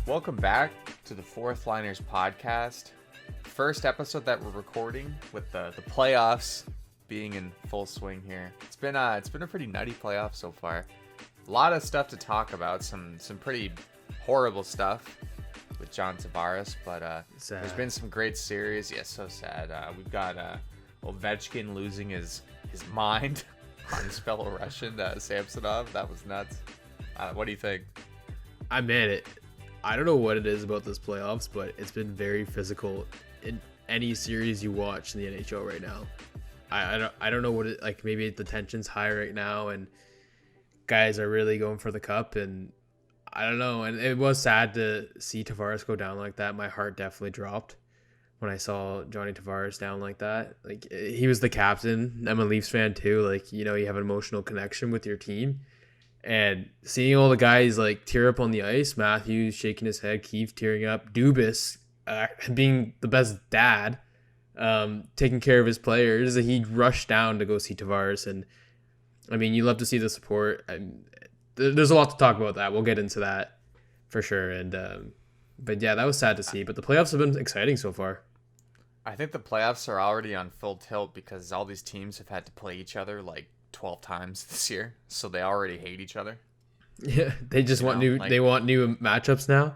Welcome back to the Fourth Liners podcast. First episode that we're recording with the playoffs being in full swing here. It's been a pretty nutty playoff so far. A lot of stuff to talk about. Some pretty horrible stuff with John Tavares, but there's been some great series. Yeah, so sad. We've got Ovechkin losing his mind on his fellow Russian, Samsonov. That was nuts. What do you think? I don't know what it is about this playoffs, but it's been very physical in any series you watch in the NHL right now. I don't know what it like. Maybe the tension's high right now, and guys are really going for the cup, and I don't know. And it was sad to see Tavares go down like that. My heart definitely dropped when I saw Johnny Tavares down like that. Like, he was the captain. I'm a Leafs fan too. Like, you know, you have an emotional connection with your team. And seeing all the guys like tear up on the ice, Matthews shaking his head, Keefe tearing up, Dubas being the best dad, taking care of his players, he rushed down to go see Tavares. And I mean, you love to see the support. There's a lot to talk about that. We'll get into that for sure. And but yeah, that was sad to see. But the playoffs have been exciting so far. I think the playoffs are already on full tilt because all these teams have had to play each other like 12 times this year, so they already hate each other. Yeah, they just want new. Like, they want new matchups now.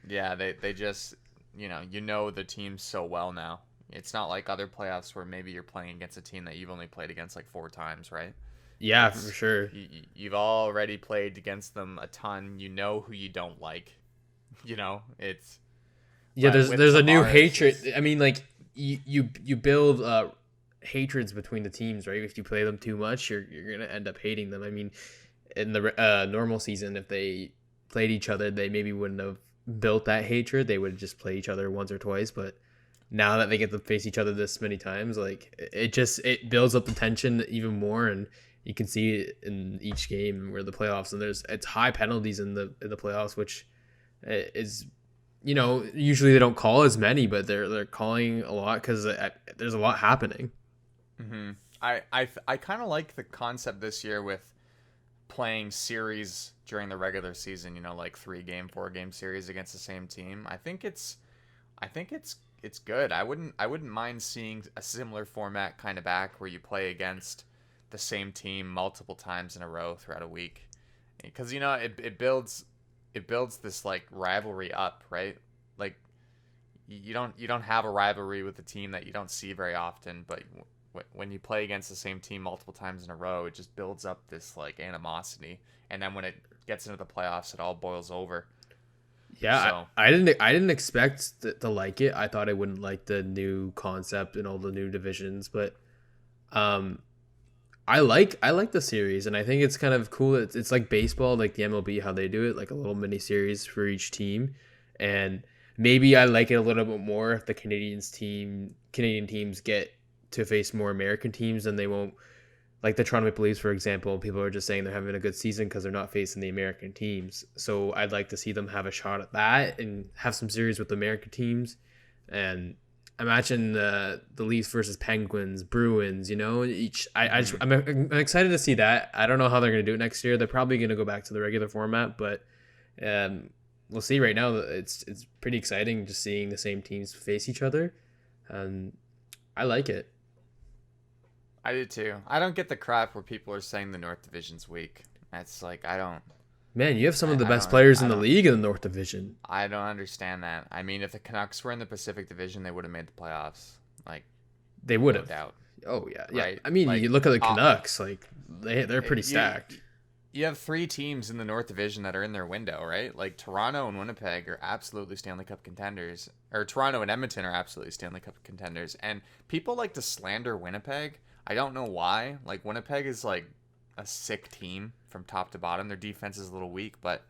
Yeah, they just you know the team so well now. It's not like other playoffs where maybe you're playing against a team that you've only played against like 4 times, right? Yeah, for sure. You've already played against them a ton. You know who you don't like. It's there's a new hatred. I mean, like you build hatreds between the teams, right? If you play them too much, you're gonna end up hating them. I mean, in the normal season, if they played each other, they maybe wouldn't have built that hatred. They would just play each other once or twice. But now that they get to face each other this many times, like it builds up the tension even more, and you can see it in each game where the playoffs, and it's high penalties in the playoffs, which is usually they don't call as many, but they're calling a lot because there's a lot happening. Mm-hmm. I kind of like the concept this year with playing series during the regular season, like 3-game, 4-game series against the same team. I think it's good. I wouldn't mind seeing a similar format kind of back where you play against the same team multiple times in a row throughout a week, because it builds this like rivalry up, right? Like you don't have a rivalry with a team that you don't see very often, but when you play against the same team multiple times in a row, it just builds up this like animosity, and then when it gets into the playoffs, it all boils over. Yeah, so. I didn't expect to like it. I thought I wouldn't like the new concept and all the new divisions, but I like the series, and I think it's kind of cool. It's like baseball, like the MLB, how they do it, like a little mini series for each team, and maybe I like it a little bit more if the Canadian teams get to face more American teams, and they won't, like the Toronto Maple Leafs, for example. People are just saying they're having a good season because they're not facing the American teams. So I'd like to see them have a shot at that and have some series with the American teams. And imagine the Leafs versus Penguins, Bruins. I'm excited to see that. I don't know how they're going to do it next year. They're probably going to go back to the regular format, but we'll see. Right now, it's pretty exciting just seeing the same teams face each other, and I like it. I do too. I don't get the crap where people are saying the North Division's weak. That's like, I don't. Man, you have some of the best players in the league in the North Division. I don't understand that. I mean, if the Canucks were in the Pacific Division, they would have made the playoffs. Like, they would have. No doubt. Oh yeah, right? I mean, you look at the Canucks, like they're pretty stacked. You have 3 teams in the North Division that are in their window, right? Like Toronto and Winnipeg are absolutely Stanley Cup contenders, or Toronto and Edmonton are absolutely Stanley Cup contenders. And people like to slander Winnipeg. I don't know why. Like, Winnipeg is like a sick team from top to bottom. Their defense is a little weak, but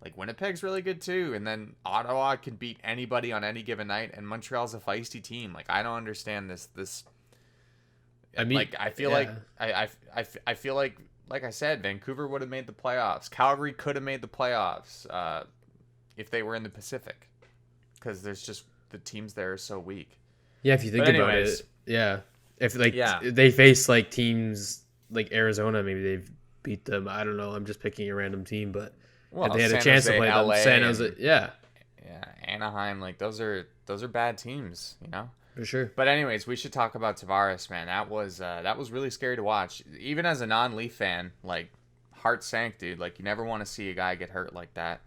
like Winnipeg's really good too. And then Ottawa can beat anybody on any given night, and Montreal's a feisty team. Like, I don't understand this. I mean, like, I feel like I feel like I said, Vancouver would have made the playoffs. Calgary could have made the playoffs if they were in the Pacific, because there's just the teams there are so weak. Yeah, if you think about it, yeah. If they face like teams like Arizona, maybe they've beat them. I don't know. I'm just picking a random team, but if they had a chance to play them, San Jose, Yeah, Anaheim, like those are bad teams, For sure. But anyways, we should talk about Tavares, man. That was really scary to watch. Even as a non-Leaf fan, like heart sank, dude. Like you never want to see a guy get hurt like that.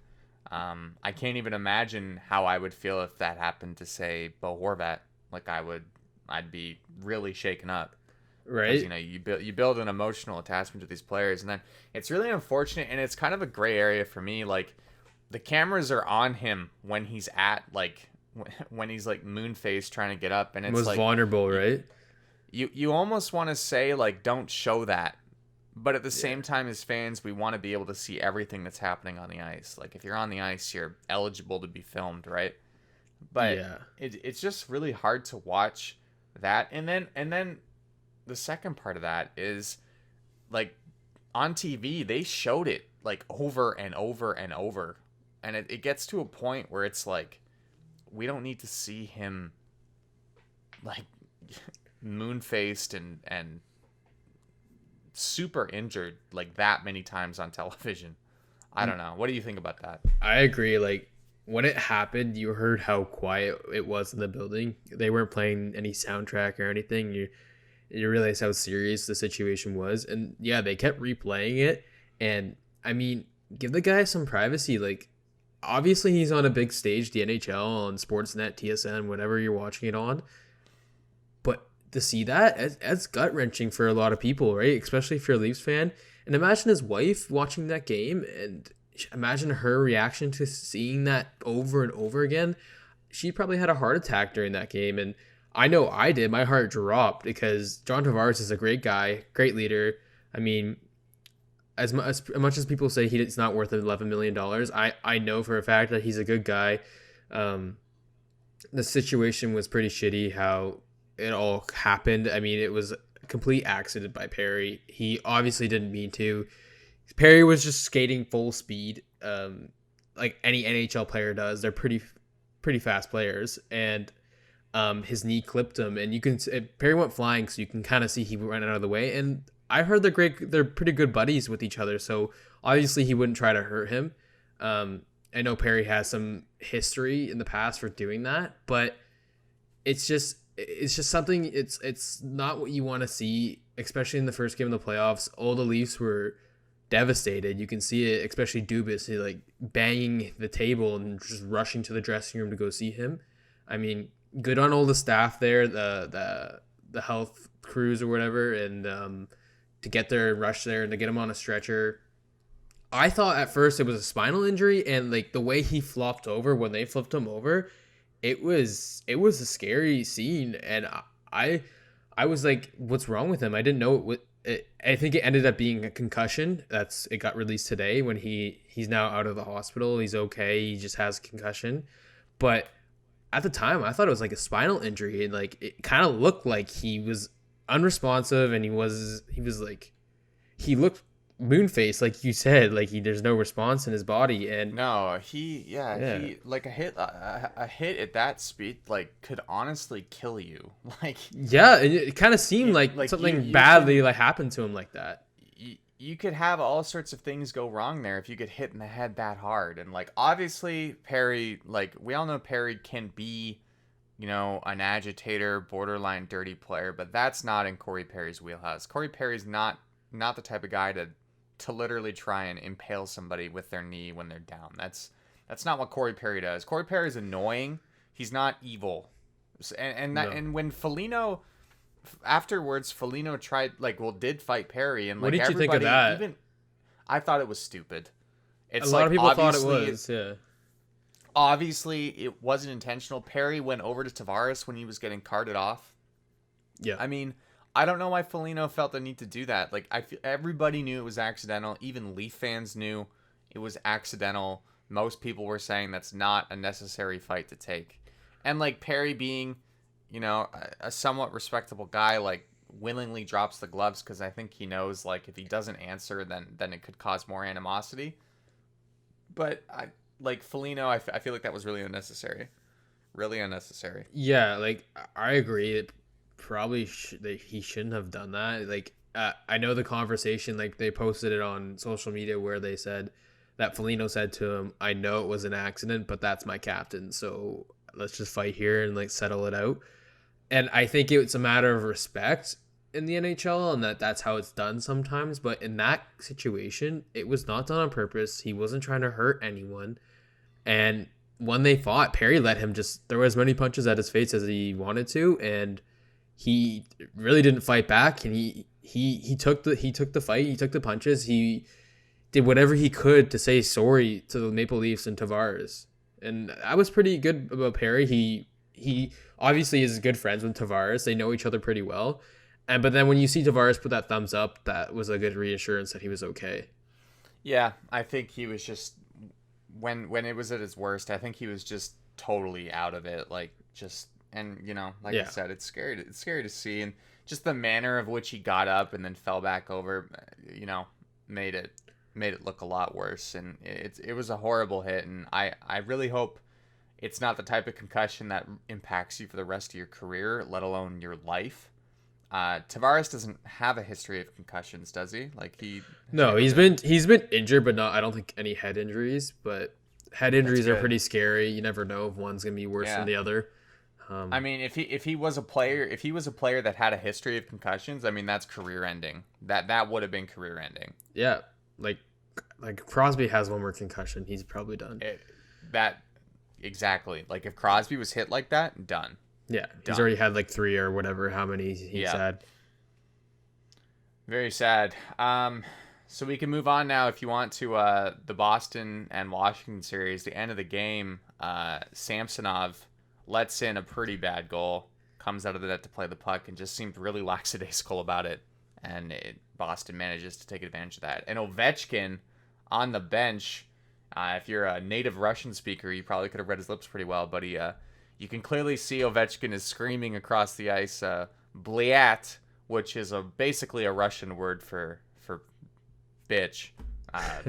I can't even imagine how I would feel if that happened to say Bo Horvat. Like I'd be really shaken up. Right. Because you build an emotional attachment to these players, and then it's really unfortunate, and it's kind of a gray area for me. Like the cameras are on him when he's when he's like moon faced trying to get up, and it's Most like vulnerable, right? You almost want to say like don't show that, but at the same time as fans we want to be able to see everything that's happening on the ice. Like if you're on the ice, you're eligible to be filmed, right? But it's just really hard to watch that, and then the second part of that is like on TV they showed it like over and over and over, and it gets to a point where it's like we don't need to see him like moon faced and super injured like that many times on television. I don't know. What do you think about that? I agree. Like when it happened, you heard how quiet it was in the building. They weren't playing any soundtrack or anything. You realize how serious the situation was, and yeah, they kept replaying it. And I mean, give the guy some privacy. Like obviously he's on a big stage, the NHL, on Sportsnet, TSN, whatever you're watching it on. But to see that's gut wrenching for a lot of people, right? Especially if you're a Leafs fan. And imagine his wife watching that game, and imagine her reaction to seeing that over and over again. She probably had a heart attack during that game, and I know I did. My heart dropped because John Tavares is a great guy, great leader. I mean, as much as people say he's not worth $11 million, I know for a fact that he's a good guy. The situation was pretty shitty how it all happened. I mean, it was a complete accident by Perry. He obviously didn't mean to. Perry was just skating full speed, like any NHL player does. They're pretty fast players, and his knee clipped him, and Perry went flying, so you can kind of see he went out of the way. And I heard they're pretty good buddies with each other, so obviously he wouldn't try to hurt him. I know Perry has some history in the past for doing that, but it's just something. It's not what you want to see, especially in the first game of the playoffs. All the Leafs were devastated. You can see it, especially Dubas, he like banging the table and just rushing to the dressing room to go see him. I mean, good on all the staff there, the health crews or whatever, and to get there and rush there and to get him on a stretcher. I thought at first it was a spinal injury, and like the way he flopped over when they flipped him over, it was a scary scene, and I was like, what's wrong with him? I didn't know I think it ended up being a concussion. It got released today when he's now out of the hospital. He's okay. He just has a concussion. But at the time, I thought it was like a spinal injury, and like it kind of looked like he was unresponsive, and he looked moon-faced, like you said, like there's no response in his body. And no, he like a hit at that speed like could honestly kill you. Like it kind of seemed like something badly like happened to him like that. You could have all sorts of things go wrong there if you get hit in the head that hard. And like obviously Perry, like we all know Perry can be, an agitator, borderline dirty player, but that's not in Corey Perry's wheelhouse. Corey Perry's not the type of guy to literally try and impale somebody with their knee when they're down. That's not what Corey Perry does. Corey Perry's annoying. He's not evil. And when Foligno afterwards, Foligno did fight Perry, and like what did you think of that? I thought it was stupid. A lot of people thought it was. Yeah. Obviously, it wasn't intentional. Perry went over to Tavares when he was getting carted off. Yeah. I mean, I don't know why Foligno felt the need to do that. Like, I feel everybody knew it was accidental. Even Leaf fans knew it was accidental. Most people were saying that's not a necessary fight to take. And like Perry being, a somewhat respectable guy, like willingly drops the gloves because I think he knows like if he doesn't answer, then it could cause more animosity. But Foligno, I feel like that was really unnecessary. Really unnecessary. Yeah, like I agree. It probably he shouldn't have done that. Like I know the conversation, like they posted it on social media where they said that Foligno said to him, I know it was an accident, but that's my captain. So let's just fight here and like settle it out. And I think it's a matter of respect in the NHL, and that's how it's done sometimes. But in that situation, it was not done on purpose. He wasn't trying to hurt anyone. And when they fought, Perry let him just throw as many punches at his face as he wanted to, and he really didn't fight back. And he took the fight. He took the punches. He did whatever he could to say sorry to the Maple Leafs and Tavares. And I was pretty good about Perry. He obviously is good friends with Tavares. They know each other pretty well. But then when you see Tavares put that thumbs up, that was a good reassurance that he was okay. Yeah, I think he was just when it was at its worst, I think he was just totally out of it. Like just and like I said, it's scary. It's scary to see, and just the manner of which he got up and then fell back over, made it look a lot worse. And it was a horrible hit, and I really hope it's not the type of concussion that impacts you for the rest of your career, let alone your life. Tavares doesn't have a history of concussions, does he? No, he's been injured, but not. I don't think any head injuries. But head injuries are pretty scary. You never know if one's gonna be worse than the other. I mean, if he was a player that had a history of concussions, I mean that's career ending. That would have been career ending. Yeah, like Crosby has one more concussion, he's probably done. Exactly. Like if Crosby was hit like that, done. Yeah, he's already had like 3 or whatever, how many he's had. Very sad. So we can move on now if you want to the Boston and Washington series. The end of the game, Samsonov lets in a pretty bad goal, comes out of the net to play the puck, and just seemed really lackadaisical about it. And Boston manages to take advantage of that. And Ovechkin on the bench, if you're a native Russian speaker, you probably could have read his lips pretty well, but you can clearly see Ovechkin is screaming across the ice, "Bliat," which is basically a Russian word for bitch. I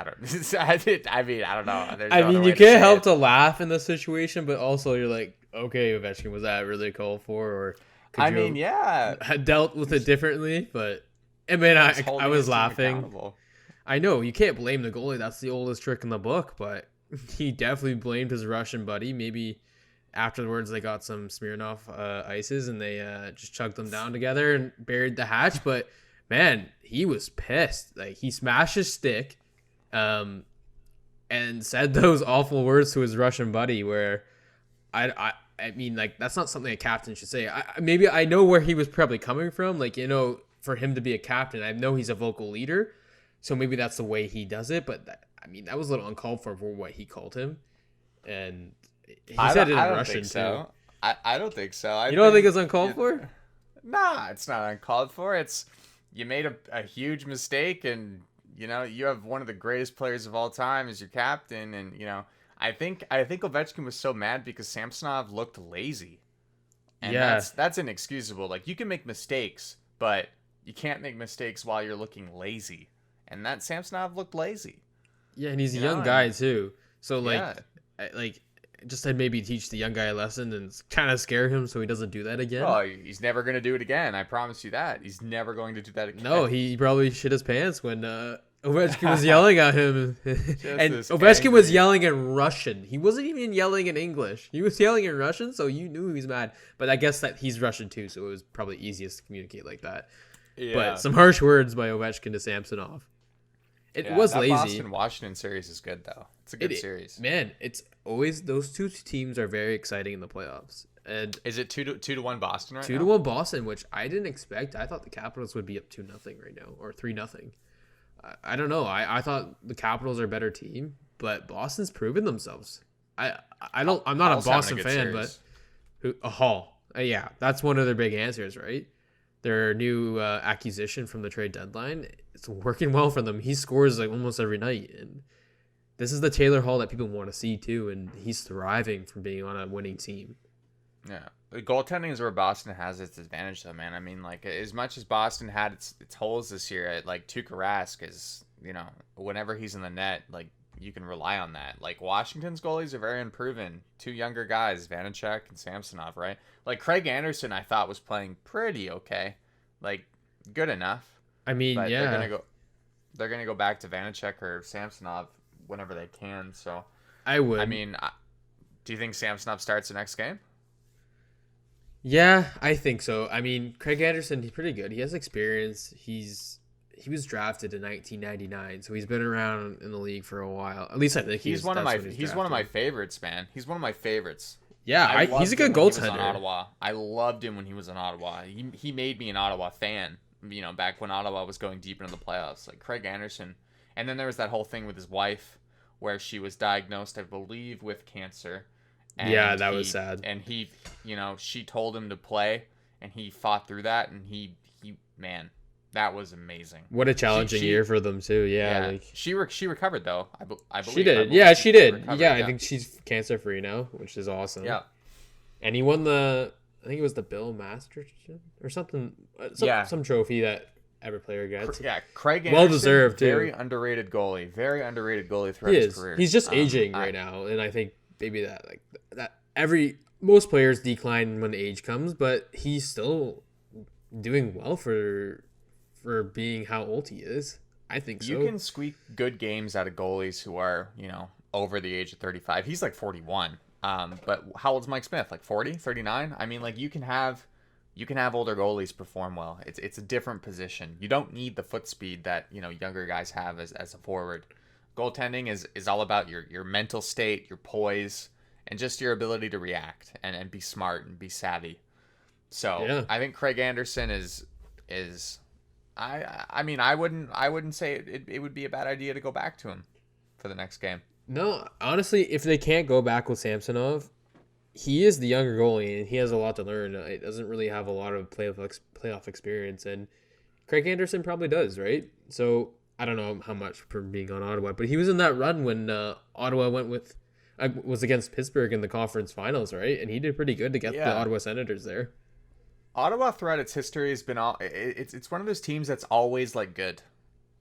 don't. I mean, I don't know. I mean, you can't help to laugh in this situation, but also you're like, okay, Ovechkin, was that really called for? Or had dealt with it differently. But I mean, I was laughing. I know you can't blame the goalie. That's the oldest trick in the book. But he definitely blamed his Russian buddy. Maybe afterwards they got some Smirnoff ices and they just chugged them down together and buried the hatch. But man, he was pissed. Like he smashed his stick, and said those awful words to his Russian buddy. Where I mean, like that's not something a captain should say. Maybe I know where he was probably coming from. Like for him to be a captain, I know he's a vocal leader, so maybe that's the way he does it. But that was a little uncalled for what he called him, and he said it in Russian too. I don't think so. You don't think it's uncalled for? Nah, it's not uncalled for. You made a huge mistake, and you have one of the greatest players of all time as your captain, and I think Ovechkin was so mad because Samsonov looked lazy, and that's inexcusable. Like you can make mistakes, but you can't make mistakes while you're looking lazy, and that Samsonov looked lazy. Yeah, and he's a young guy too, so just to maybe teach the young guy a lesson and kind of scare him so he doesn't do that again. Oh, he's never going to do it again. I promise you that. He's never going to do that again. No, he probably shit his pants when Ovechkin was yelling at him. And Ovechkin was yelling in Russian. He wasn't even yelling in English. He was yelling in Russian, so you knew he was mad. But I guess that he's Russian too, so it was probably easiest to communicate like that. Yeah. But some harsh words by Ovechkin to Samsonov. It was lazy. Boston-Washington series is good, though. It's a good series. Man, it's always those two teams are very exciting in the playoffs. And is it 2-1 Boston right now? 2-1 Boston, which I didn't expect. I thought the Capitals would be up 2-0 right now, or 3-0. I don't know. I thought the Capitals are a better team, but Boston's proven themselves. I'm not a Boston fan, series. But Hall. Yeah, that's one of their big answers, right? Their new acquisition from the trade deadline. It's working well for them. He scores like almost every night, and this is the Taylor Hall that people want to see too, and he's thriving from being on a winning team. Yeah, the goaltending is where Boston has its advantage, though, man. I mean, like as much as Boston had its holes this year, like Tuukka Rask is, whenever he's in the net, like you can rely on that. Like Washington's goalies are very unproven. 2 younger guys, Vanacek and Samsonov, right? Like Craig Anderson, I thought was playing pretty okay, like good enough. I mean, but they're gonna go back to Vanacek or Samsonov whenever they can. So I would. I mean, do you think Samsonov starts the next game? Yeah, I think so. I mean, Craig Anderson, he's pretty good. He has experience. He was drafted in 1999, so he's been around in the league for a while. At least I think He's one of my favorites, man. He's one of my favorites. Yeah, he's a good goaltender. Ottawa. I loved him when he was in Ottawa. He made me an Ottawa fan. Back when Ottawa was going deep into the playoffs, like Craig Anderson. And then there was that whole thing with his wife, where she was diagnosed, I believe, with cancer. And yeah, that was sad. And she told him to play, and he fought through that, and man, that was amazing. What a challenging year for them too. Yeah, like she recovered though. I believe she did. Yeah, she did. Yeah, I think she's cancer free now, which is awesome. Yeah, and he won I think it was the Bill Masterton or something. Some trophy that every player gets. Yeah, Craig Anderson, well deserved too. Very underrated goalie throughout his career. He's just aging right now, and I think maybe that most players decline when age comes, but he's still doing well for being how old he is. I think so. You can squeak good games out of goalies who are, over the age of 35. He's like 41. But how old's Mike Smith? Like 40, 39? I mean, like you can have older goalies perform well. It's a different position. You don't need the foot speed that, younger guys have as a forward. Goaltending is all about your mental state, your poise, and just your ability to react and be smart and be savvy. So yeah. I think Craig Anderson is I mean I wouldn't say it would be a bad idea to go back to him for the next game. No, honestly, if they can't go back with Samsonov, he is the younger goalie and he has a lot to learn. He doesn't really have a lot of playoff experience, and Craig Anderson probably does, right? So I don't know how much from being on Ottawa, but he was in that run when Ottawa was against Pittsburgh in the conference finals, right? And he did pretty good to get the Ottawa Senators there. Ottawa throughout its history has been it's one of those teams that's always like good,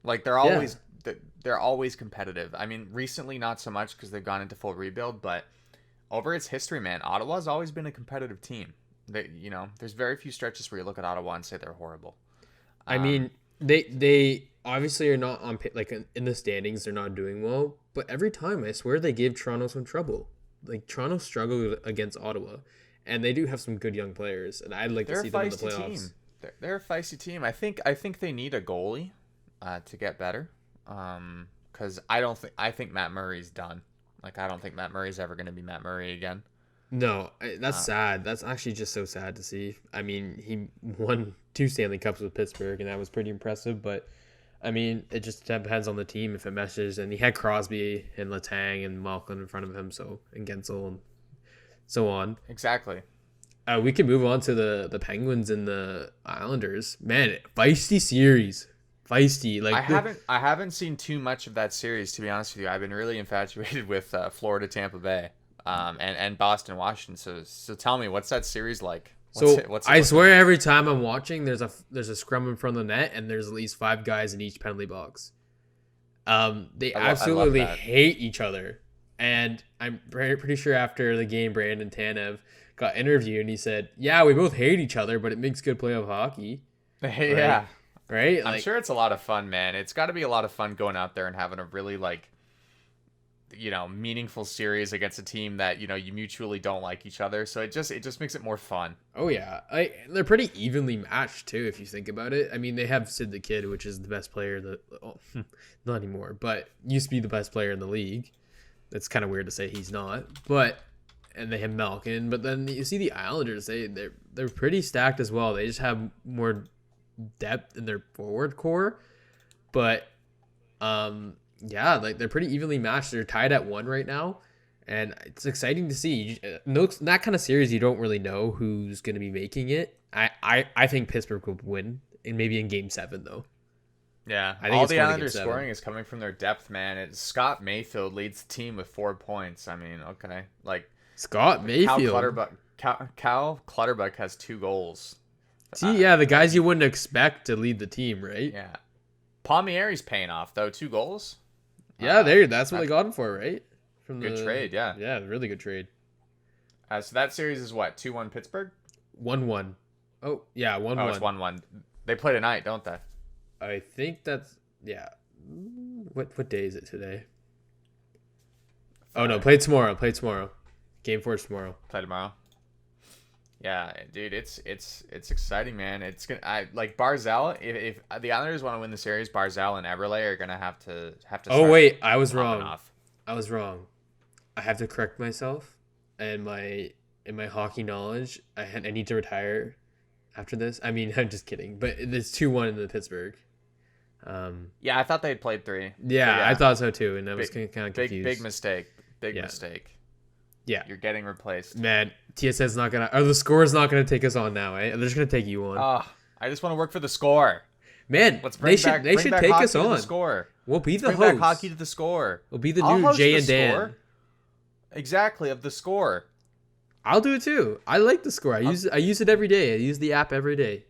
like they're always competitive. I mean, recently not so much because they've gone into full rebuild, but over its history, man, Ottawa's always been a competitive team. There's very few stretches where you look at Ottawa and say they're horrible. I mean, they obviously are not on like in the standings. They're not doing well, but every time I swear they gave Toronto some trouble. Like Toronto struggled against Ottawa. And they do have some good young players, and I'd like to see them in the playoffs. They're a feisty team. I think they need a goalie to get better. Because I think Matt Murray's done. Like I don't think Matt Murray's ever going to be Matt Murray again. No, that's sad. That's actually just so sad to see. I mean, he won 2 Stanley Cups with Pittsburgh, and that was pretty impressive. But I mean, it just depends on the team if it meshes. And he had Crosby and Letang and Malkin in front of him, and Gensel and so on. Exactly. We can move on to the Penguins and the Islanders. Man, feisty series. Feisty. Like I haven't seen too much of that series, to be honest with you. I've been really infatuated with Florida, Tampa Bay, and Boston, Washington. So tell me, what's that series like? I swear every time I'm watching, there's a scrum in front of the net, and there's at least 5 guys in each penalty box. They absolutely hate each other. And I'm pretty sure after the game, Brandon Tanev got interviewed, and he said, "Yeah, we both hate each other, but it makes good playoff hockey." Yeah, right. I'm sure it's a lot of fun, man. It's got to be a lot of fun going out there and having a really meaningful series against a team that you mutually don't like each other. So it just makes it more fun. Oh yeah, they're pretty evenly matched too, if you think about it. I mean, they have Sid the Kid, which is the best player not anymore, but used to be the best player in the league. It's kind of weird to say he's not, and they have Malkin. But then you see the Islanders, they're pretty stacked as well. They just have more depth in their forward core, but like they're pretty evenly matched. They're tied at 1 right now, and it's exciting to see. That kind of series, you don't really know who's going to be making it. I think Pittsburgh will win, and maybe in Game 7 though. Yeah, I think all the Islanders scoring is coming from their depth, man. Scott Mayfield leads the team with 4 points. I mean, okay, like Scott Mayfield. Cal Clutterbuck has 2 goals. See, the guys you wouldn't expect to lead the team, right? Yeah, Palmieri's paying off though. 2 goals. Yeah, that's what they got him for, right? Good trade, yeah. Yeah, really good trade. So that series is what, 2-1 Pittsburgh? 1-1. Oh yeah, 1-1. Oh, it's 1-1. They play tonight, don't they? I think that's What day is it today? Oh no, play tomorrow. Play tomorrow. Game 4 is tomorrow. Play tomorrow. Yeah, dude, it's exciting, man. It's gonna like Barzal. If the Islanders want to win the series, Barzal and Eberle are gonna have to. Oh wait, I was popping wrong. off. I was wrong. I have to correct myself, and in my hockey knowledge, I need to retire after this. I mean, I'm just kidding, but it's 2-1 in the Pittsburgh. Yeah, I thought they had played 3. Yeah, I thought so too, and I was kind of confused. Big mistake. Big mistake. Yeah, you're getting replaced. Man, TSN's not gonna, or the score is not gonna take us on now, eh? They're just gonna take you on. I just want to work for the score. Man, they should take us on. The score. We'll be the bring host. back hockey to the score. We'll be the new Jay and Dan. Score. Exactly, of the score. I'll do it too. I like the score. I use it every day. I use the app every day.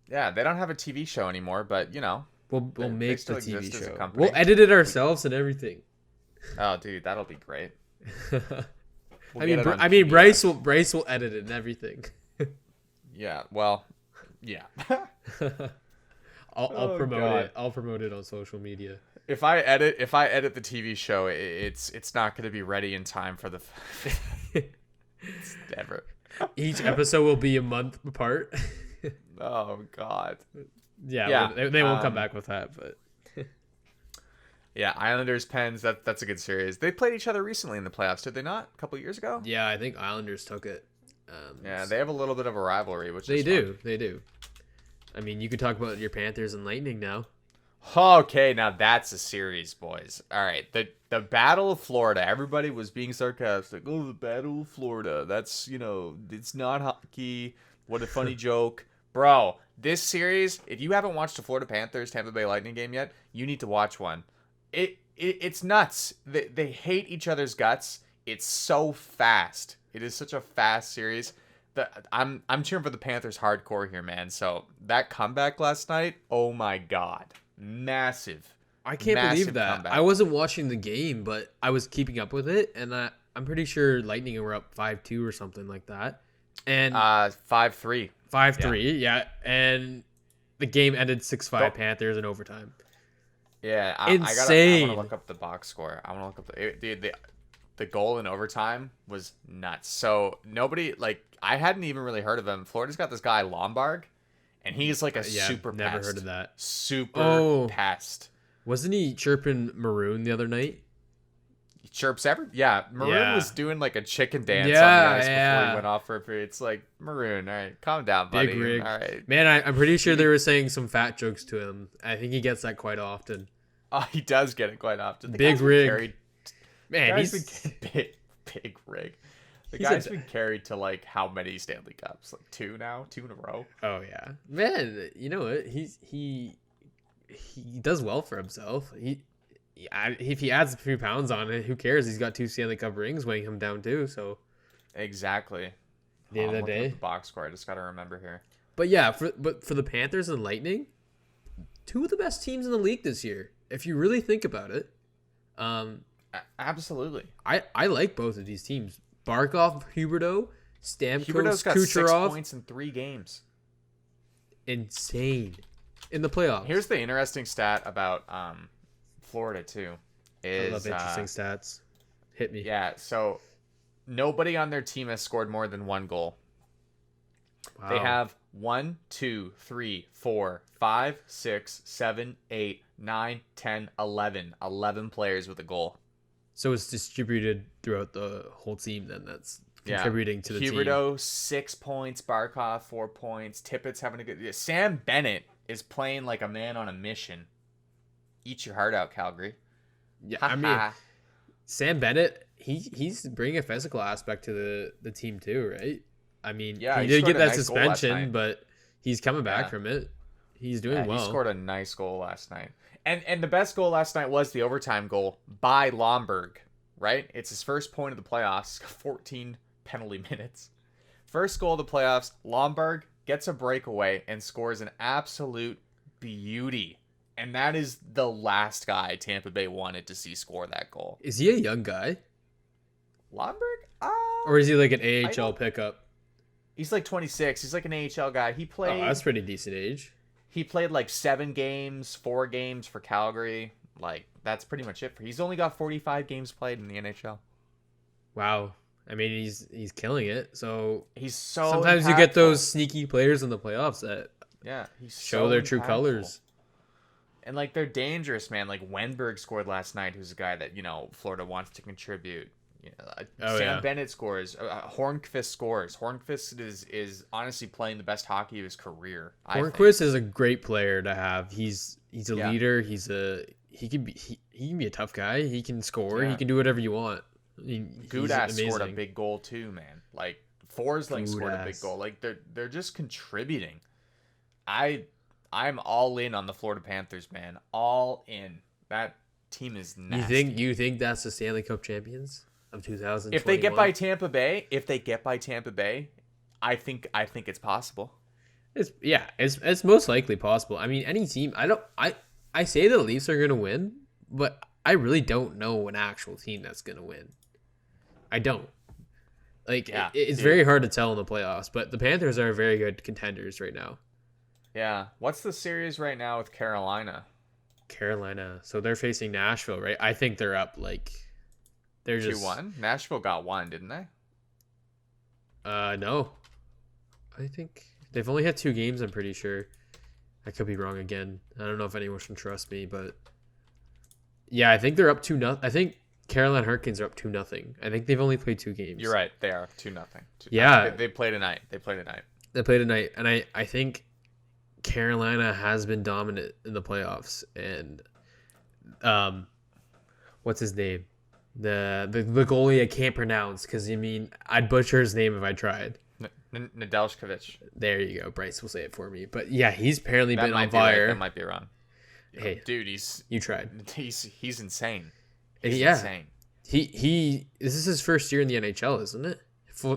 Yeah, they don't have a TV show anymore, but you know, we'll make the TV show. We'll edit it ourselves and everything. Oh, dude, that'll be great. I mean, Bryce will edit it and everything. Yeah, well, yeah. I'll promote it. I'll promote it on social media. If I edit the TV show, it's not going to be ready in time for the. It's never. Each episode will be a month apart. Oh God. Yeah. They won't come back with that, but. Yeah, Islanders Pens. That's a good series. They played each other recently in the playoffs, did they not? A couple years ago. Yeah, I think Islanders took it. Yeah, they have a little bit of a rivalry, which they do. They do. I mean, you could talk about your Panthers and Lightning now. Okay, now that's a series, boys. All right, the Battle of Florida. Everybody was being sarcastic. Oh, the Battle of Florida. That's, it's not hockey. What a funny joke. Bro, this series, if you haven't watched the Florida Panthers Tampa Bay Lightning game yet, you need to watch one. It's nuts. They hate each other's guts. It's so fast. It is such a fast series. I'm cheering for the Panthers hardcore here, man. So that comeback last night, oh my God. Massive. I can't believe that. Comeback. I wasn't watching the game, but I was keeping up with it, and I'm pretty sure Lightning were up 5-2 or something like that. And 5-3. 5-3, yeah. And the game ended 6-5 Panthers in overtime. Yeah, insane. I want to look up the box score. I want to look up the goal in overtime was nuts. So nobody, I hadn't even really heard of him. Florida's got this guy Lombard, and he's like a super pest. Never heard of that. Super pest. Wasn't he chirping Maroon the other night? He chirps Yeah, Maroon was doing like a chicken dance on the ice before he went off for a period. It's like, Maroon, all right, calm down, buddy. Big rig. All right. Man, I'm pretty sure they were saying some fat jokes to him. I think he gets that quite often. Oh, he does get it quite often. Big rig. Man, he's big rig. The guy's been carried to how many Stanley Cups? 2 now? 2 in a row? Oh yeah. Man, you know what? He does well for himself. If he adds a few pounds on it, who cares? He's got 2 Stanley Cup rings weighing him down too, so exactly. At the end of the day. The box score, I just gotta remember here. But yeah, for the Panthers and Lightning, 2 of the best teams in the league this year. If you really think about it. Absolutely. I like both of these teams. Barkov, Huberdeau, Stamkos, Huberdeau's got Kucherov. 6 points in 3 games. Insane. In the playoffs. Here's the interesting stat about Florida too. I love interesting stats. Hit me. Yeah, so nobody on their team has scored more than 1 goal. Wow. They have 1, 2, 3, 4, 5, 6, 7, 8, 9, 10, 11. 11 players with a goal. So it's distributed throughout the whole team then. That's contributing to the team. Huberdeau, 6 points. Barkov, 4 points. Tippett's having a good... Sam Bennett is playing like a man on a mission. Eat your heart out, Calgary. Yeah, I mean, Sam Bennett, he's bringing a physical aspect to the team too, right? I mean, he did get that suspension, but he's coming back from it. He's doing well. He scored a nice goal last night. And the best goal last night was the overtime goal by Lomberg, right? It's his first point of the playoffs, 14 penalty minutes. First goal of the playoffs, Lomberg gets a breakaway and scores an absolute beauty. And that is the last guy Tampa Bay wanted to see score that goal. Is he a young guy? Lomberg? Or is he like an AHL pickup? He's like 26. He's like an AHL guy. He played... Oh, that's pretty decent age. He played 7 games, 4 games for Calgary. Like, that's pretty much it. He's only got 45 games played in the NHL. Wow. I mean, he's killing it. So he's so sometimes you get those sneaky players in the playoffs that show their true colors. And like they're dangerous, man. Like Wenberg scored last night, who's a guy that Florida wants to contribute. Sam Bennett scores. Hornqvist scores. Hornqvist is honestly playing the best hockey of his career. Hornqvist is a great player to have. He's a leader. He can be a tough guy. He can score. He can do whatever you want. Gudas scored a big goal too, man. Like Forsling scored a big goal. Like they're just contributing. I'm all in on the Florida Panthers, man. All in. That team is nasty. You think that's the Stanley Cup champions of 2021? If they get by Tampa Bay, I think it's possible. It's most likely possible. I mean, any team. I say the Leafs are gonna win, but I really don't know an actual team that's gonna win. I don't. It's very hard to tell in the playoffs, but the Panthers are very good contenders right now. Yeah. What's the series right now with Carolina? So they're facing Nashville, right? I think they're up they're just 2-1. Nashville got one, didn't they? No. I think they've only had 2 games, I'm pretty sure. I could be wrong again. I don't know if anyone can trust me, but yeah, I think they're up 2-0. I think Carolina Hurricanes are up 2-0. I think they've only played 2 games. You're right. They are 2-0. Yeah. They play tonight. And I think Carolina has been dominant in the playoffs. And what's his name? The goalie I can't pronounce because I'd butcher his name if I tried. Nedeljkovic. There you go. Bryce will say it for me. But yeah, he's apparently been on fire. That might be wrong. Hey, dude, you tried. He's insane. He's insane. This is his first year in the NHL, isn't it?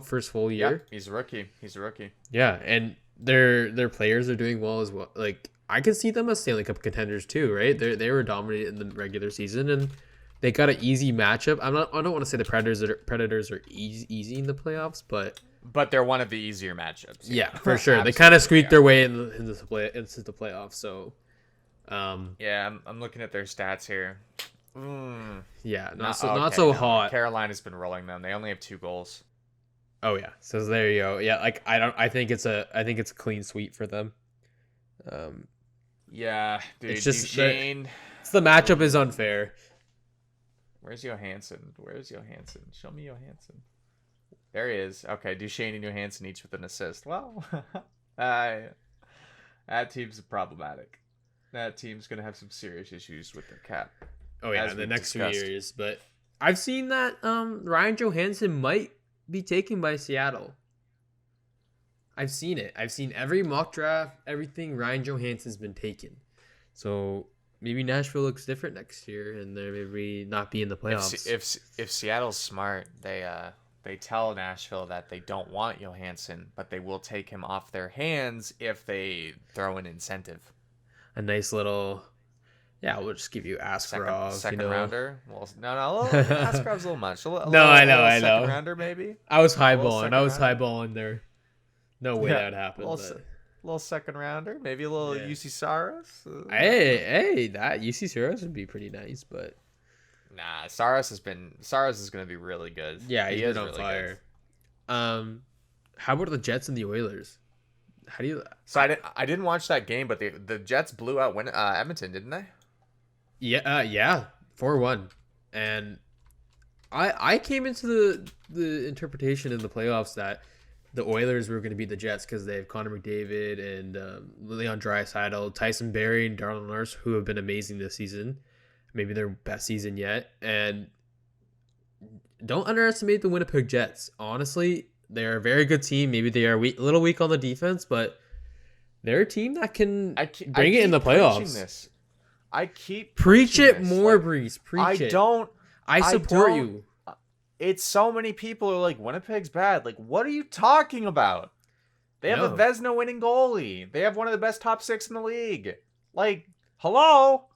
First full year. Yeah, he's a rookie. Yeah, and their players are doing well as well. Like I could see them as Stanley Cup contenders too, right? They were dominant in the regular season and they got an easy matchup. I don't want to say the Predators are easy in the playoffs, but they're one of the easier matchups. Yeah, for sure. They kind of squeaked their way into the playoffs. So, yeah, I'm looking at their stats here. Yeah, not so hot. Carolina's been rolling them. They only have 2 goals. Oh yeah, so there you go. Yeah, I think it's a clean sweep for them. Yeah, dude. It's just Duchesne. The matchup is unfair. Where's Johansson? Show me Johansson. There he is. Okay, Duchesne and Johansson each with an assist. Well, that team's problematic. That team's gonna have some serious issues with their cap. Oh yeah, the next 2 years. But I've seen that Ryan Johansson might be taken by Seattle. I've seen it. I've seen every mock draft, everything. Ryan Johansson's been taken. So maybe Nashville looks different next year, and they maybe not be in the playoffs. If Seattle's smart, they tell Nashville that they don't want Johansson, but they will take him off their hands if they throw an incentive. A nice little, we'll just give you Askarov. Second rounder? Well, no, Askarov's a little much. I know. Second rounder, maybe? I was highballing there. No way that would happen. Little second rounder, maybe a little UC Saros. Hey, that UC Saros would be pretty nice, but Saros is going to be really good. Yeah, he's been on fire. How about the Jets and the Oilers? How do you? So I didn't watch that game, but the Jets blew out Edmonton, didn't they? Yeah, 4-1, and I came into the interpretation in the playoffs that the Oilers were going to beat the Jets because they have Connor McDavid and Leon Draisaitl, Tyson Barrie, and Darnell Nurse, who have been amazing this season. Maybe their best season yet. And don't underestimate the Winnipeg Jets. Honestly, they're a very good team. Maybe they are a little weak on the defense, but they're a team that can bring it in the playoffs. I keep preach it more, Breeze. Preach it. I support you. It's so many people are like, Winnipeg's bad. Like, what are you talking about? They have a Vezina winning goalie. They have one of the best top 6 in the league. Like, hello.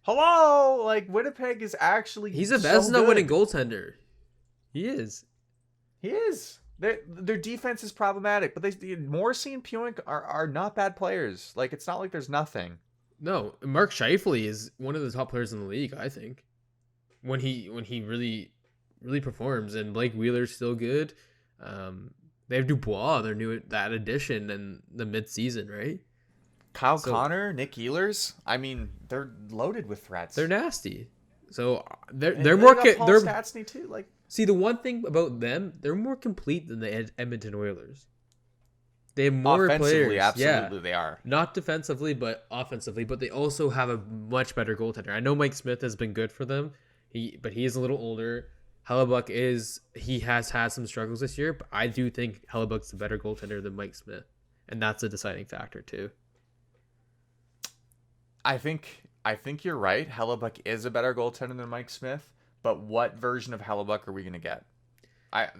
Like, Winnipeg is actually He's a Vezina winning goaltender. He is. Their defense is problematic, but Morrissey and Puink are not bad players. Like, it's not like there's nothing. No, Mark Scheifele is one of the top players in the league, I think. When he really performs, and Blake Wheeler's still good. They have Dubois, their new that addition in the mid-season, right? Kyle Connor, Nick Ehlers. I mean, they're loaded with threats. They're nasty. So they're And more they got Paul they're Stastny too. Like, see, the one thing about them, they're more complete than the Edmonton Oilers. They have more offensively, players. absolutely, they are. Not defensively, but offensively. But they also have a much better goaltender. I know Mike Smith has been good for them, but he is a little older. Hellebuck has had some struggles this year, but I do think Hellebuck's a better goaltender than Mike Smith, and that's a deciding factor too. I think you're right. Hellebuck is a better goaltender than Mike Smith, but what version of Hellebuck are we going to get?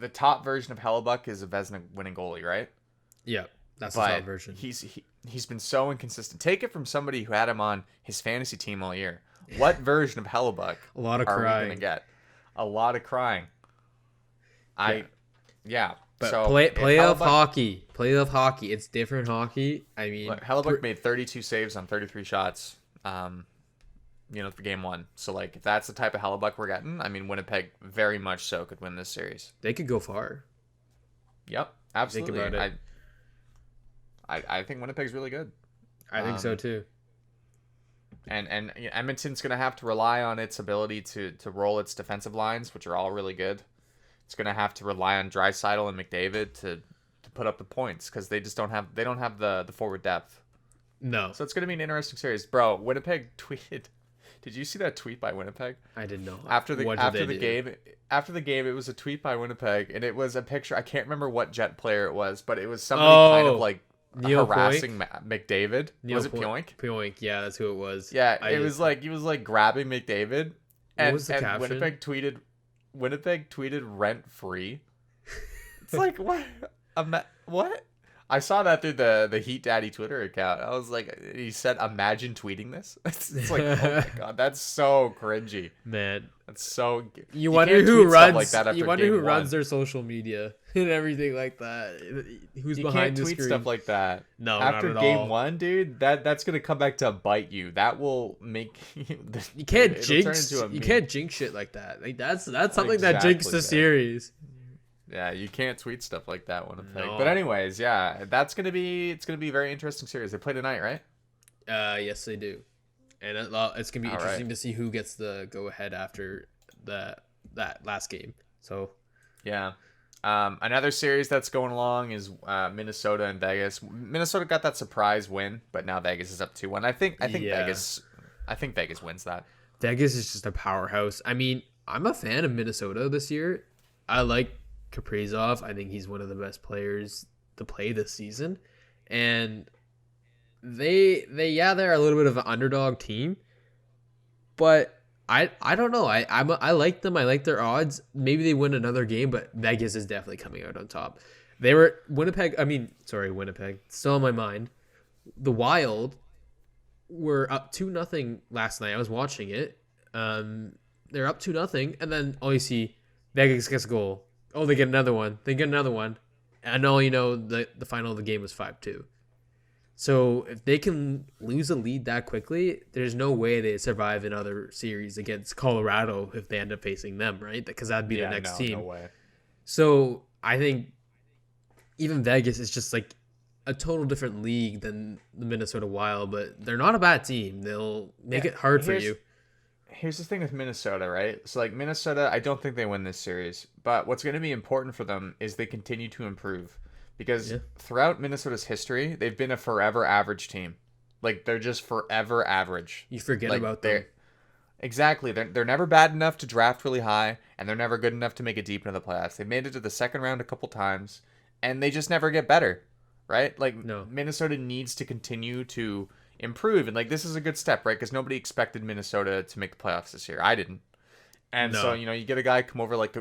The top version of Hellebuck is a Vezina winning goalie, right? Yeah, that's but the top version. He's been so inconsistent. Take it from somebody who had him on his fantasy team all year. What version of Hellebuck a lot of are crying. we going to get? A lot of crying. Yeah. But so playoff hockey. It's different hockey. I mean, Hellebuck made 32 saves on 33 shots. For game one. So like, if that's the type of Hellebuck we're getting, I mean, Winnipeg very much so could win this series. They could go far. Yep, absolutely. Think about it. I think Winnipeg's really good. I think so too. And Edmonton's going to have to rely on its ability to roll its defensive lines, which are all really good. It's going to have to rely on Draisaitl and McDavid to put up the points because they don't have the forward depth. No. So it's going to be an interesting series. Bro, Winnipeg tweeted. Did you see that tweet by Winnipeg? I didn't know. After the game, it was a tweet by Winnipeg, and it was a picture. I can't remember what Jet player it was, but it was somebody kind of like Neil harassing McDavid. Was it Pioink? Pioink, yeah, that's who it was. Yeah, it was like he was like grabbing McDavid, and caption? Winnipeg tweeted rent free. It's like what? What? I saw that through the Heat Daddy Twitter account. I was like, he said, "Imagine tweeting this." It's like, oh my god, that's so cringy, man. That's so. You wonder who runs. Like that you wonder who runs their social media and everything like that. Who's behind the screen? You can't tweet stuff like that. No, after not at game all. one, dude, that's gonna come back to bite you. That will make you can't jinx. You can't jinx shit like that. Like that's something that jinxed the series. Yeah, you can't tweet stuff like that, Winnipeg. No. But anyways, yeah, it's gonna be a very interesting series. They play tonight, right? Yes, they do, and it's gonna be interesting to see who gets the go ahead after that last game. So, yeah, another series that's going along is Minnesota and Vegas. Minnesota got that surprise win, but now Vegas is up 2-1. I think Vegas wins that. Vegas is just a powerhouse. I mean, I'm a fan of Minnesota this year. I like Kaprizov. I think he's one of the best players to play this season, and they're a little bit of an underdog team, but I don't know. I like them. I like their odds. Maybe they win another game, but Vegas is definitely coming out on top. Winnipeg. Still on my mind. The Wild were up 2-0 last night. I was watching it. They're up 2-0, and then all you see, Vegas gets a goal. Oh, they get another one. And all you know, the final of the game was 5-2. So if they can lose a lead that quickly, there's no way they survive another series against Colorado if they end up facing them, right? Because that'd be the next team. No way. So I think even Vegas is just like a total different league than the Minnesota Wild, but they're not a bad team. They'll make it hard for you. Here's the thing with Minnesota, right? So, like, Minnesota, I don't think they win this series. But what's going to be important for them is they continue to improve. Because throughout Minnesota's history, they've been a forever average team. Like, they're just forever average. You forget about them. Exactly. They're never bad enough to draft really high, and they're never good enough to make it deep into the playoffs. They made it to the second round a couple times, and they just never get better, right? Like, no. Minnesota needs to continue to improve, and like this is a good step, right? Because nobody expected Minnesota to make the playoffs this year. I didn't, and so you get a guy coming over like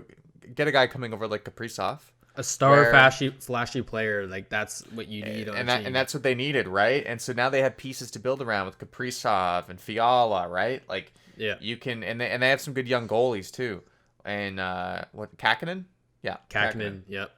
Kaprizov, a star flashy player. Like that's what you need on a team. And that's what they needed, right? And so now they have pieces to build around with Kaprizov and Fiala, right? Like you can, and they have some good young goalies too. And Kakkonen, Kakkonen, yep.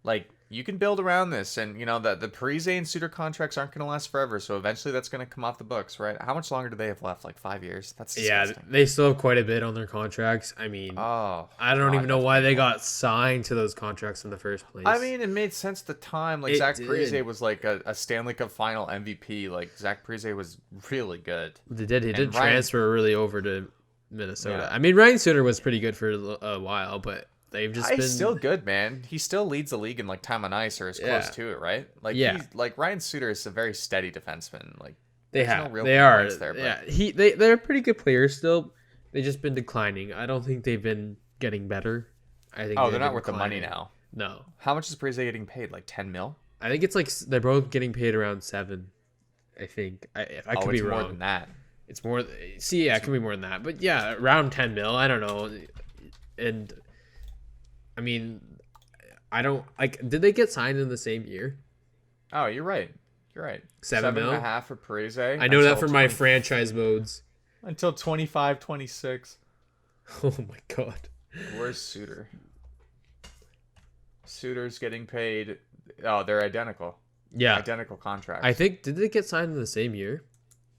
Like you can build around this, and the Parise and Suter contracts aren't going to last forever, so eventually that's going to come off the books, right? How much longer do they have left? Like 5 years? That's disgusting. Yeah, they still have quite a bit on their contracts. I mean, Oh, I don't God, even know that's why they painful. got signed to those contracts in the first place. I mean, it made sense at the time. Like, It Zach did. Parise was like a Stanley Cup final MVP. Like, Zach Parise was really good. they did. He and did Ryan- transfer really over to Minnesota. Yeah. I mean, Ryan Suter was pretty good for a while, but they've just been He's still good, man. He still leads the league in like time on ice or is close Yeah. to it, right? Like, Yeah. like Ryan Suter is a very steady defenseman. Like, They there's no have. real They are. complaints there, but- Yeah. They're pretty good players still. They've just been declining. I don't think they've been getting better. I think Oh, they've they're not been worth the money declining. now. No. How much is Parise getting paid? Like 10 mil? I think it's like they're both getting paid around 7. I think. I could be it's wrong. more than that. It's more. See, yeah, it could be more than that. But yeah, around 10 mil. I don't know. And I mean, I don't like. Did they get signed in the same year? Oh, you're right. You're right. 7 mil? 7.5 for Parise. I know that until from my 20 franchise modes. Until 25, 26. Oh my god. Where's Suter? Suter's getting paid. Oh, they're identical. Yeah. Identical contracts. I think did they get signed in the same year?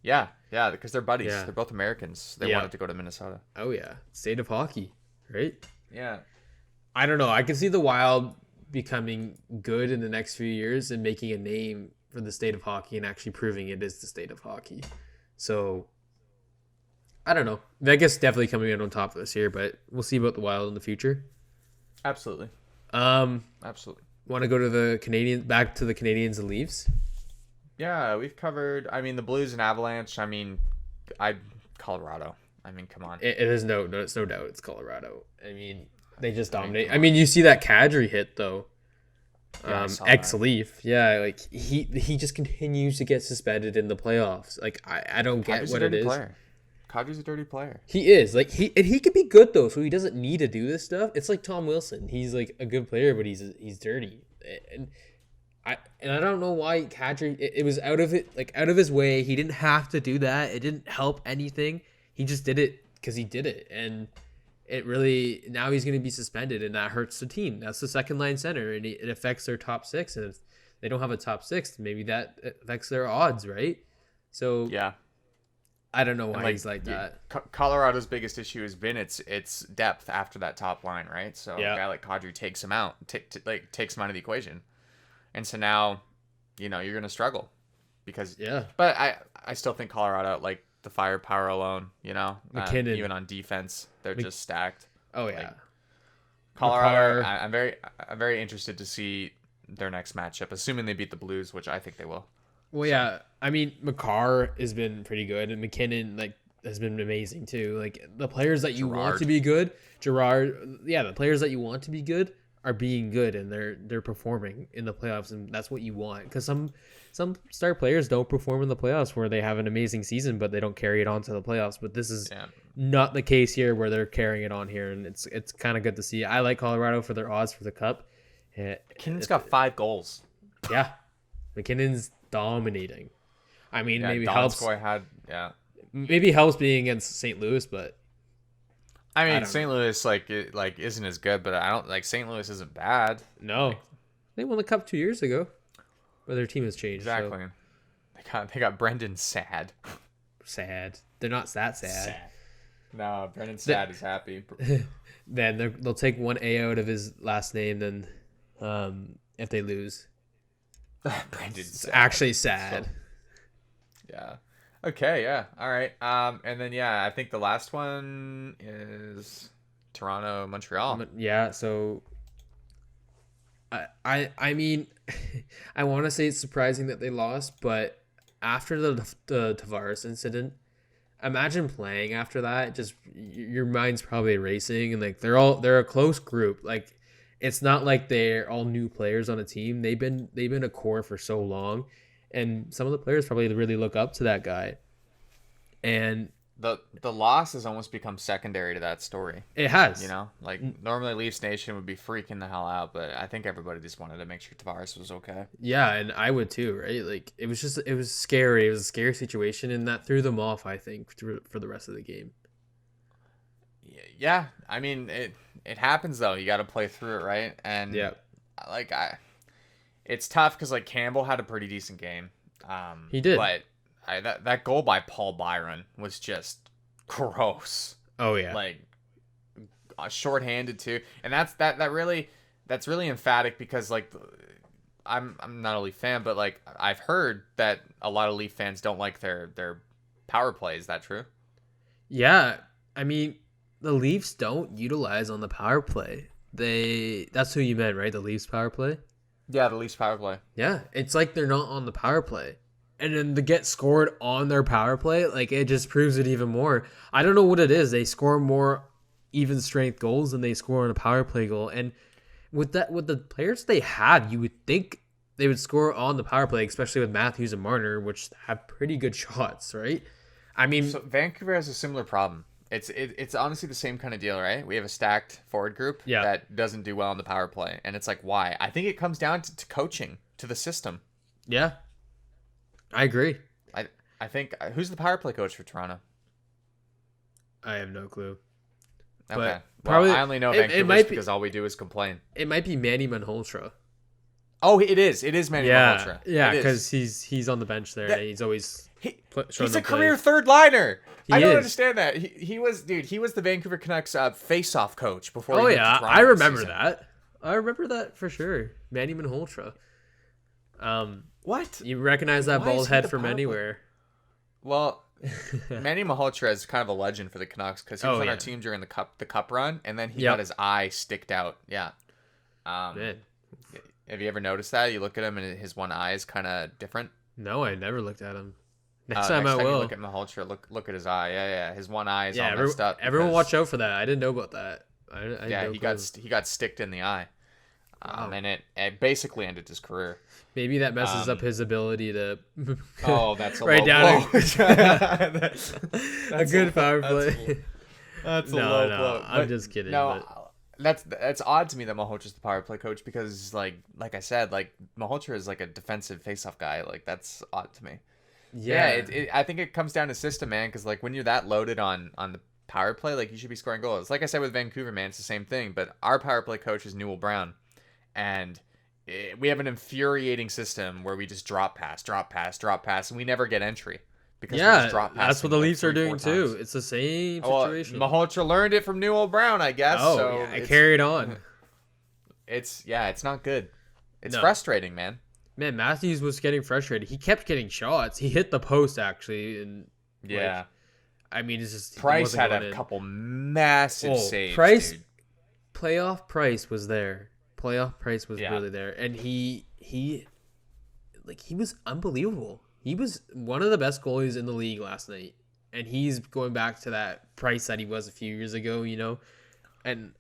Yeah, because they're buddies. Yeah. They're both Americans. They Yeah. wanted to go to Minnesota. Oh yeah, state of hockey, right? Yeah. I don't know. I can see the Wild becoming good in the next few years and making a name for the state of hockey and actually proving it is the state of hockey. So I don't know. I guess definitely coming in on top of this year, but we'll see about the Wild in the future. Absolutely. Absolutely. Want to go to the Canadians, back to the Canadians and Leafs? Yeah, we've covered. I mean, the Blues and Avalanche. I mean, Colorado. I mean, come on. It is it's no doubt it's Colorado. I mean, they just I mean, dominate. come I mean, you see that Kadri hit though. Yeah, I saw Ex-Leaf. Yeah, like he just continues to get suspended in the playoffs. Like I don't get Kadri's what a it dirty is. player. Kadri's a dirty player. He is like he could be good though, so he doesn't need to do this stuff. It's like Tom Wilson. He's like a good player, but he's dirty. And I don't know why Kadri. It was out of his way. He didn't have to do that. It didn't help anything. He just did it because he did it, and it really now he's going to be suspended, and that hurts the team. That's the second line center, and it affects their top 6. And if they don't have a top 6, maybe that affects their odds, right? So Yeah. I don't know why And, he's like that. Colorado's biggest issue has been its depth after that top line, right? So Yeah. a guy like Kadri takes him out, takes him out of the equation, and so now, you're gonna struggle because Yeah. But I still think Colorado, like the firepower alone, McKinnon. even on defense, they're just stacked. Oh yeah. Colorado, McCarr. I'm very interested to see their next matchup, assuming they beat the Blues, which I think they will. Well, yeah. I mean, McCarr has been pretty good, and McKinnon has been amazing too. Like the players that you want Gerard. to be good, Gerard. Yeah, the players that you want to be good are being good, and they're performing in the playoffs, and that's what you want. Because some star players don't perform in the playoffs where they have an amazing season, but they don't carry it on to the playoffs. But this is not the case here, where they're carrying it on here, and it's kind of good to see. I like Colorado for their odds for the cup. McKinnon's got 5 goals. Yeah, McKinnon's dominating. I mean, maybe Donskoy helps. Maybe helps being against St. Louis, but I mean, don't St. Louis isn't as good, but I don't like St. Louis isn't bad. no, they won the cup 2 years ago, but their team has changed. Exactly. So. They got Brendan Sad. Sad. They're not that sad. No, Brendan Sad is happy. Then they'll take one A out of his last name. Then, if they lose, Brendan it's Sad. actually sad. So, yeah. Okay. Yeah. All right. And then I think the last one is Toronto, Montreal. Yeah. So, I mean, I want to say it's surprising that they lost, but after the Tavares incident, imagine playing after that. Just your mind's probably racing, and like they're a close group. Like it's not like they're all new players on a team. They've been a core for so long, and some of the players probably really look up to that guy. And the loss has almost become secondary to that story. it has, Normally Leafs Nation would be freaking the hell out, but I think everybody just wanted to make sure Tavares was okay. Yeah, and I would too, right? Like it was scary. It was a scary situation, and that threw them off, I think, for the rest of the game. Yeah, I mean it happens though. You got to play through it, right? And Yeah. it's tough because like Campbell had a pretty decent game. He did. But that goal by Paul Byron was just gross. Oh yeah. Like shorthanded too, and that's really emphatic because like I'm not a Leaf fan, but like I've heard that a lot of Leaf fans don't like their power play. Is that true? Yeah, I mean the Leafs don't utilize on the power play. That's who you meant, right? The Leafs power play. Yeah, the Leafs power play. Yeah, it's like they're not on the power play. And then to get scored on their power play, like it just proves it even more. I don't know what it is. They score more even strength goals than they score on a power play goal. And with the players they have, you would think they would score on the power play, especially with Matthews and Marner, which have pretty good shots, right? I mean, so Vancouver has a similar problem. It's honestly the same kind of deal, right? We have a stacked forward group that doesn't do well on the power play, and it's like, why? I think it comes down to coaching, to the system. Yeah, I agree. I think who's the power play coach for Toronto? I have no clue. Okay, but probably I only know Vancouver because all we do is complain. It might be Manny Malhotra. Oh, it is Manny Malhotra. Yeah, because he's on the bench there, and he's always he's a career third liner. I don't understand that. He was the Vancouver Canucks face-off coach before. Oh yeah, I remember that. I remember that for sure. Manny Malhotra. What? You recognize that bald head from anywhere? Well, Manny Malhotra is kind of a legend for the Canucks because he was on our team during the cup run, and then he got his eye sticked out. Yeah. Man. Have you ever noticed that? You look at him and his one eye is kind of different. No, I never looked at him. Next time I will. You look at Malhotra. Look at his eye. Yeah. His one eye is all messed up. Everyone watch out for that. I didn't know about that. He got sticked in the eye. And it basically ended his career. Maybe that messes up his ability to. Oh, that's a write down that's a good power play. That's a low blow. I'm just kidding. No, that's odd to me that Malhotra's the power play coach because like I said, like Malhotra is like a defensive faceoff guy. Like that's odd to me. Yeah, I think it comes down to system, man. Because like when you're that loaded on the power play, like you should be scoring goals. Like I said with Vancouver, man, it's the same thing. But our power play coach is Newell Brown, and we have an infuriating system where we just drop pass, and we never get entry. Because that's what the Leafs are doing too. It's the same situation. Malhotra learned it from Newell Brown, I guess. Oh, so yeah, I carried on. It's not good. It's frustrating, man. Man, Matthews was getting frustrated. He kept getting shots. He hit the post actually, and I mean, it's just Price had a couple massive saves. Playoff Price was there. Playoff Price was really there, and he was unbelievable. He was one of the best goalies in the league last night, and he's going back to that Price that he was a few years ago, and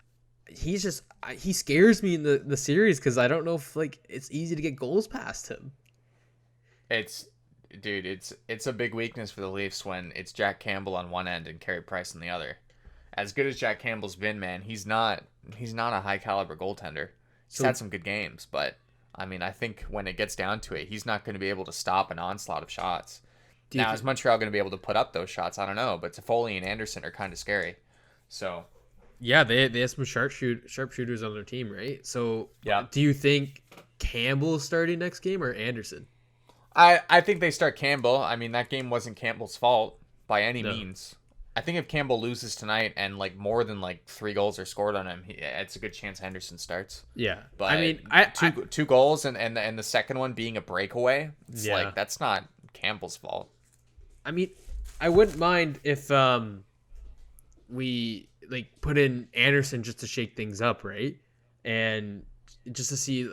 he scares me in the series because I don't know if it's easy to get goals past him. It's a big weakness for the Leafs when it's Jack Campbell on one end and Carey Price on the other. As good as Jack Campbell's been, man, he's not a high caliber goaltender. He's had some good games, but I mean, I think when it gets down to it, he's not going to be able to stop an onslaught of shots. Now, is Montreal going to be able to put up those shots? I don't know, but Toffoli and Anderson are kind of scary. So, yeah, they have some sharpshooters on their team, right? So, do you think Campbell's starting next game or Anderson? I think they start Campbell. I mean, that game wasn't Campbell's fault by any means. I think if Campbell loses tonight and more than 3 goals are scored on him, it's a good chance Henderson starts. Yeah, but I mean, two goals and the second one being a breakaway. It's that's not Campbell's fault. I mean, I wouldn't mind if we put in Anderson just to shake things up, right? And just to see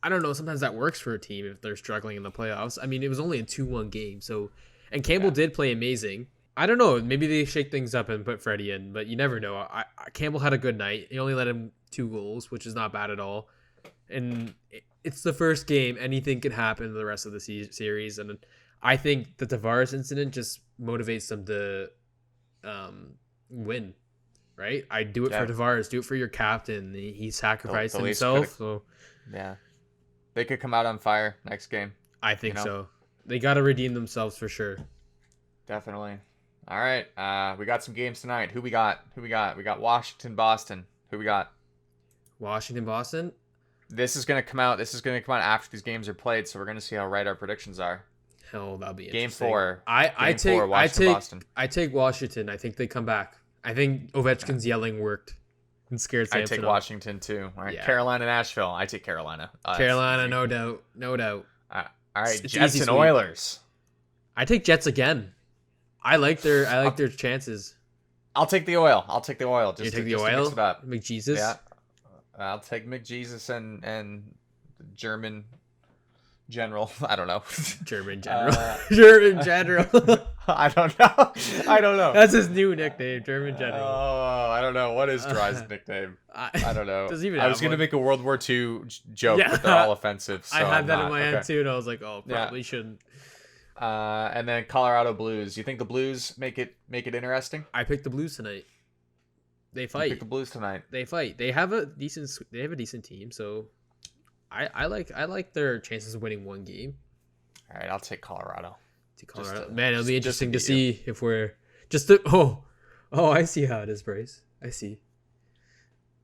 I don't know. Sometimes that works for a team if they're struggling in the playoffs. I mean, it was only a 2-1 game, and Campbell did play amazing. I don't know. Maybe they shake things up and put Freddie in, but you never know. Campbell had a good night. He only let him 2 goals, which is not bad at all. And it's the first game. Anything can happen in the rest of the series. And I think the Tavares incident just motivates them to win, right? I do it for Tavares. Do it for your captain. He sacrificed himself. Yeah. They could come out on fire next game. I think so. They got to redeem themselves for sure. Definitely. All right, we got some games tonight. Who we got? We got Washington, Boston. Who we got? Washington, Boston. This is gonna come out. This is gonna come out after these games are played, so we're gonna see how right our predictions are. Hell, that'll be Game interesting. 4. I Boston. take Washington. I think they come back. I think Ovechkin's yelling worked and scared I Samson take off. Washington too. All right, Yeah. Carolina, Nashville. I take Carolina. Carolina, no doubt. No doubt. All right, It's Jets easy and sweep. Oilers. I take Jets again. I like their chances. I'll take the oil. Just You take the just to oil? mix it up. McJesus? Yeah, I'll take McJesus and German general. I don't know. German general. German general. I don't know. That's his new nickname, German general. Oh, I don't know. What is Dry's nickname? I don't know. Doesn't even I was have gonna one. make a World War II joke, Yeah. but they're all offensive. So I had I'm that not. in my Okay. head too, and I was like, oh, probably shouldn't. And then Colorado Blues. You think the Blues make it interesting? I picked the Blues tonight. They You fight. pick the Blues tonight. They fight. They have a decent team, so I like their chances of winning one game. All right, I'll take Colorado. To Colorado. Just to- Man, it'll be just to interesting to beat see if we're just to, I see how it is, Bryce. I see.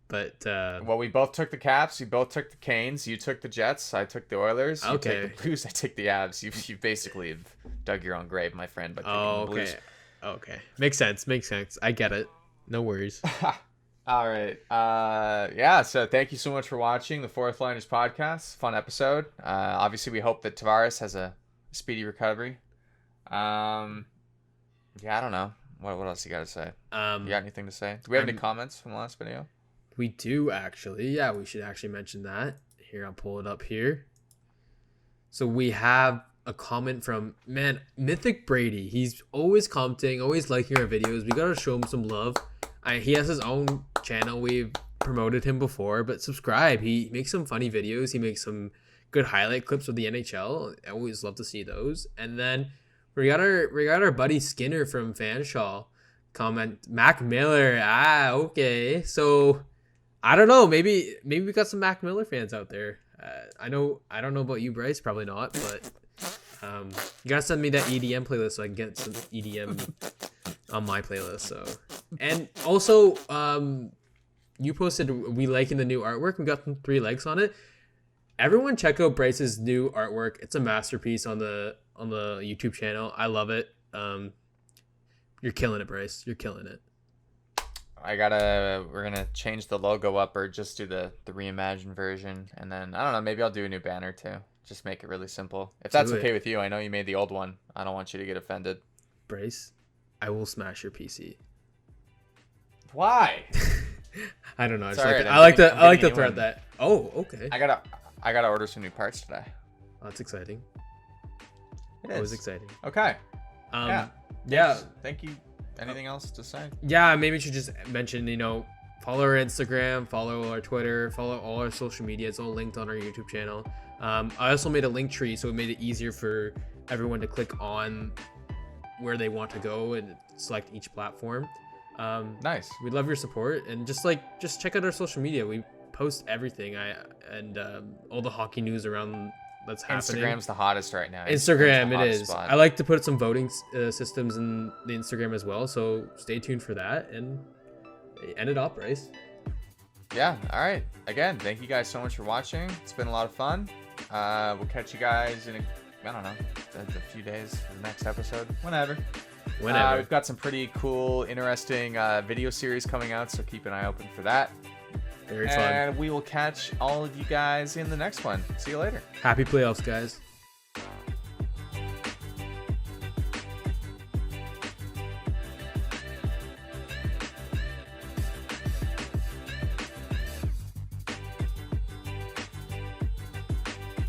But Well, we both took the Caps. You both took the Canes. You took the Jets. I took the Oilers. You Okay. take the Blues. I take the Avs. You basically have dug your own grave, my friend, by taking the Blues. Okay. Makes sense. I get it. No worries. All right. Yeah, so thank you so much for watching the Fourth Liners podcast. Fun episode. Obviously, we hope that Tavares has a speedy recovery. Yeah, I don't know. What else you got to say? You got anything to say? Do we have any comments from the last video? We do actually. Yeah, we should actually mention that. Here, I'll pull it up here. So we have a comment from Mythic Brady. He's always commenting, always liking our videos. We gotta show him some love. He has his own channel. We've promoted him before, but subscribe. He makes some funny videos. He makes some good highlight clips of the NHL. I always love to see those. And then we got our buddy Skinner from Fanshawe comment. Mac Miller. Okay. So I don't know. Maybe we got some Mac Miller fans out there. I don't know about you, Bryce. Probably not. But you gotta send me that EDM playlist so I can get some EDM on my playlist. So, and also, you posted we liking the new artwork. We got 3 likes on it. Everyone check out Bryce's new artwork. It's a masterpiece on the YouTube channel. I love it. You're killing it, Bryce. You're killing it. We're gonna change the logo up or just do the reimagined version, and then I don't know, maybe I'll do a new banner too. Just make it really simple. If that's okay with you. I know you made the old one. I don't want you to get offended. Bryce, I will smash your PC. Why? I don't know. I like to thread that. Oh, okay. I gotta order some new parts today. Oh, that's exciting. It It was is. exciting. Okay. Yeah. Thank you. Anything else to say? Yeah, maybe we should just mention, follow our Instagram, follow our Twitter, follow all our social media. It's all linked on our YouTube channel. I also made a link tree, so it made it easier for everyone to click on where they want to go and select each platform. Nice. We love your support, and just check out our social media. We post everything. All the hockey news around that's happening. Instagram's the hottest right now. Instagram, the it hottest is. spot. I like to put some voting systems in the Instagram as well, so stay tuned for that. And end it up, Bryce. Yeah. All right. Again, thank you guys so much for watching. It's been a lot of fun. We'll catch you guys in a few days for the next episode. Whenever. We've got some pretty cool, interesting video series coming out, so keep an eye open for that. Very fun. And we will catch all of you guys in the next one. See you later. Happy playoffs, guys.